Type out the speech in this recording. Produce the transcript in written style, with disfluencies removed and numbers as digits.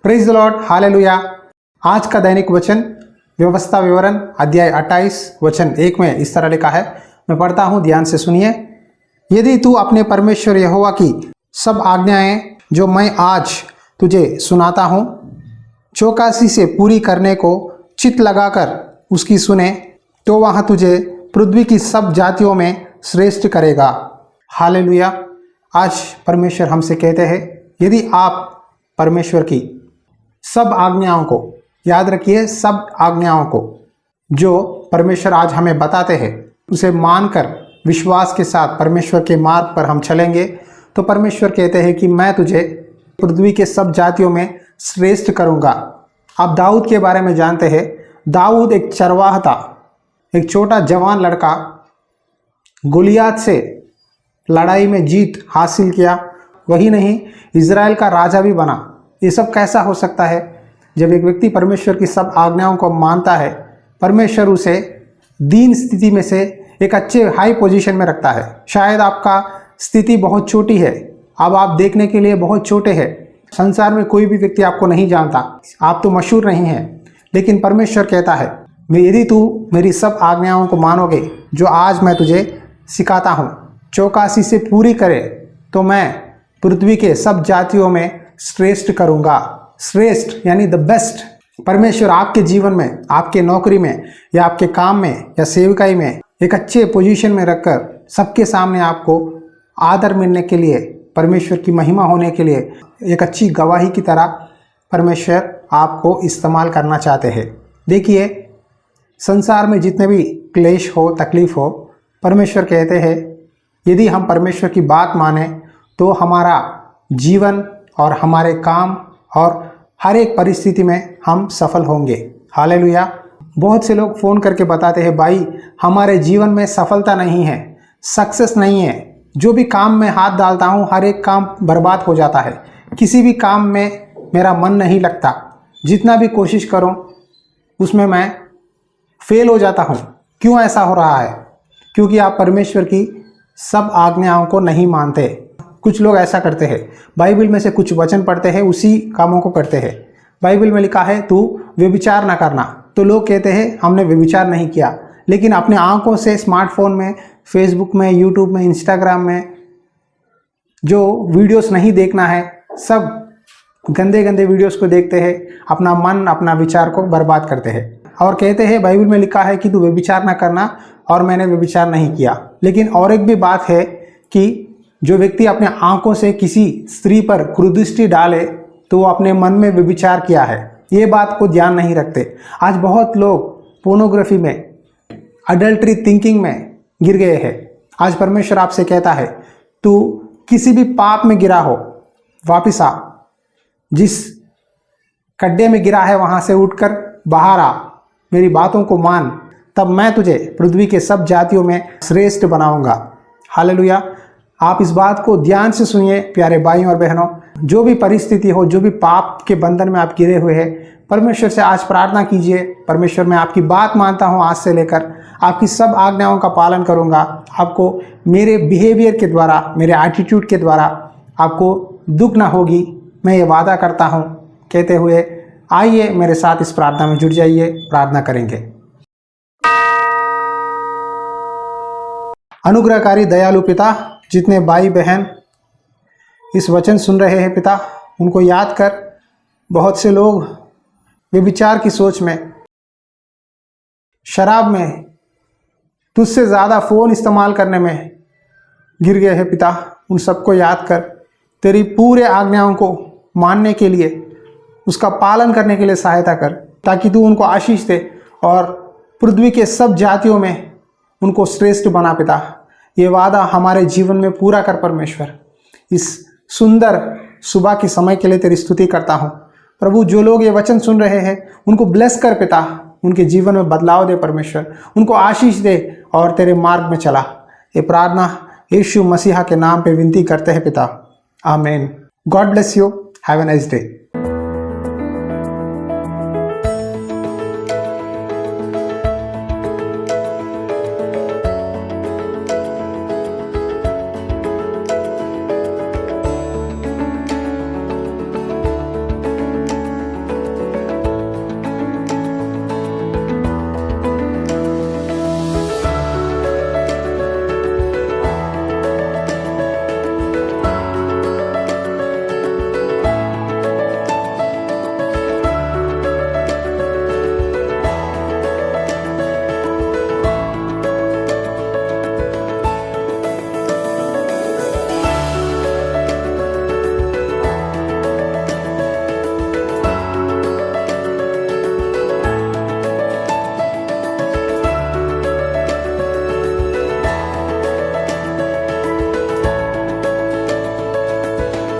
Praise the Lord, hallelujah. आज का दैनिक वचन व्यवस्था विवरण अध्याय 28 वचन 1 में इस तरह लिखा है। मैं पढ़ता हूँ, ध्यान से सुनिए। यदि तू अपने परमेश्वर यहोवा की सब आज्ञाएं जो मैं आज तुझे सुनाता हूँ चौकसी से पूरी करने को चित्त लगाकर उसकी सुने तो वह तुझे पृथ्वी की सब जातियों में श्रेष्ठ करेगा। हालेलुया। आज परमेश्वर हमसे कहते हैं, यदि आप परमेश्वर की सब आज्ञाओं को, याद रखिए सब आज्ञाओं को जो परमेश्वर आज हमें बताते हैं उसे मानकर विश्वास के साथ परमेश्वर के मार्ग पर हम चलेंगे तो परमेश्वर कहते हैं कि मैं तुझे पृथ्वी के सब जातियों में श्रेष्ठ करूंगा। आप दाऊद के बारे में जानते हैं। दाऊद एक चरवाहा था, एक छोटा जवान लड़का, गोलियात से लड़ाई में जीत हासिल किया। वही नहीं, इज़राइल का राजा भी बना। ये सब कैसा हो सकता है? जब एक व्यक्ति परमेश्वर की सब आज्ञाओं को मानता है, परमेश्वर उसे दीन स्थिति में से एक अच्छे हाई पोजीशन में रखता है। शायद आपका स्थिति बहुत छोटी है, अब आप देखने के लिए बहुत छोटे हैं, संसार में कोई भी व्यक्ति आपको नहीं जानता, आप तो मशहूर नहीं हैं, लेकिन परमेश्वर कहता है, यदि तू मेरी सब आज्ञाओं को मानोगे जो आज मैं तुझे सिखाता हूँ, चौकसी से पूरी करे तो मैं पृथ्वी के सब जातियों में श्रेष्ठ करूँगा। श्रेष्ठ यानी द बेस्ट। परमेश्वर आपके जीवन में, आपके नौकरी में या आपके काम में या सेवकाई में एक अच्छे पोजीशन में रखकर सबके सामने आपको आदर मिलने के लिए, परमेश्वर की महिमा होने के लिए एक अच्छी गवाही की तरह परमेश्वर आपको इस्तेमाल करना चाहते हैं। देखिए, संसार में जितने भी क्लेश हो, तकलीफ हो, परमेश्वर कहते हैं यदि हम परमेश्वर की बात माने तो हमारा जीवन और हमारे काम और हर एक परिस्थिति में हम सफल होंगे। हालेलुया। बहुत से लोग फ़ोन करके बताते हैं, भाई हमारे जीवन में सफलता नहीं है, सक्सेस नहीं है, जो भी काम में हाथ डालता हूँ हर एक काम बर्बाद हो जाता है, किसी भी काम में मेरा मन नहीं लगता, जितना भी कोशिश करूँ उसमें मैं फेल हो जाता हूँ। क्यों ऐसा हो रहा है? क्योंकि आप परमेश्वर की सब आज्ञाओं को नहीं मानते। कुछ लोग ऐसा करते हैं, बाइबल में से कुछ वचन पढ़ते हैं, उसी कामों को करते हैं। बाइबल में लिखा है तू व्यभिचार ना करना, तो लोग कहते हैं हमने व्यभिचार नहीं किया, लेकिन अपने आंखों से स्मार्टफोन में, फेसबुक में, यूट्यूब में, इंस्टाग्राम में जो वीडियोस नहीं देखना है, सब गंदे गंदे वीडियोस को देखते हैं, अपना मन, अपना विचार को बर्बाद करते हैं और कहते हैं बाइबल में लिखा है कि तू व्यभिचार ना करना और मैंने व्यभिचार नहीं किया। लेकिन और एक भी बात है कि जो व्यक्ति अपने आंखों से किसी स्त्री पर कुदृष्टि डाले तो वो अपने मन में व्यभिचार किया है, ये बात को ध्यान नहीं रखते। आज बहुत लोग पोर्नोग्राफी में, अडल्ट्री थिंकिंग में गिर गए हैं। आज परमेश्वर आपसे कहता है तू किसी भी पाप में गिरा हो, वापिस आ, जिस खड्डे में गिरा है वहां से उठकर बाहर आ, मेरी बातों को मान, तब मैं तुझे पृथ्वी के सब जातियों में श्रेष्ठ बनाऊंगा। हालेलुया। आप इस बात को ध्यान से सुनिए प्यारे भाइयों और बहनों। जो भी परिस्थिति हो, जो भी पाप के बंधन में आप गिरे हुए हैं, परमेश्वर से आज प्रार्थना कीजिए, परमेश्वर मैं आपकी बात मानता हूँ, आज से लेकर आपकी सब आज्ञाओं का पालन करूँगा। आपको मेरे बिहेवियर के द्वारा, मेरे एटीट्यूड के द्वारा आपको दुख ना होगी, मैं ये वादा करता हूँ कहते हुए आइए मेरे साथ इस प्रार्थना में जुड़ जाइए। प्रार्थना करेंगे। अनुग्रहकारी दयालु पिता, जितने भाई बहन इस वचन सुन रहे हैं पिता, उनको याद कर। बहुत से लोग व्यभिचार की सोच में, शराब में, तुझसे ज़्यादा फ़ोन इस्तेमाल करने में गिर गए हैं पिता। उन सबको याद कर, तेरी पूरे आज्ञाओं को मानने के लिए, उसका पालन करने के लिए सहायता कर, ताकि तू उनको आशीष दे और पृथ्वी के सब जातियों में उनको श्रेष्ठ बना पिता। ये वादा हमारे जीवन में पूरा कर परमेश्वर। इस सुंदर सुबह के समय के लिए तेरी स्तुति करता हूँ प्रभु। जो लोग ये वचन सुन रहे हैं उनको ब्लेस कर पिता, उनके जीवन में बदलाव दे परमेश्वर, उनको आशीष दे और तेरे मार्ग में चला। ये प्रार्थना यीशु मसीहा के नाम पे विनती करते हैं पिता, आमीन। God bless you. Have a nice day.